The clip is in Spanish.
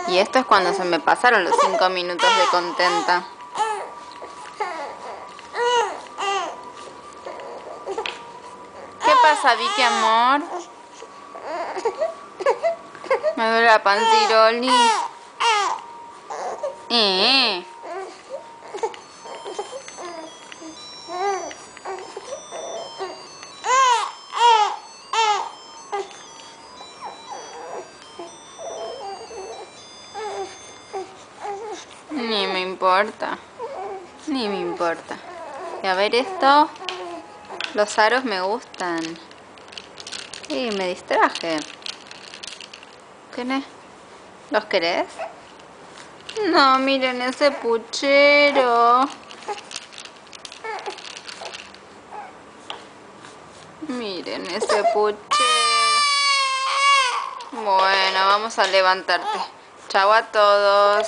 Y esto es cuando se me pasaron los 5 minutos de contenta. ¿Qué pasa, Vicky, amor? Me duele la panciroli. Ni me importa. Ni me importa. Y a ver esto. Los aros me gustan. Y me distraje. ¿Tenés? ¿Los querés? No, miren ese puchero. Miren ese puchero. Bueno, vamos a levantarte. Chau a todos.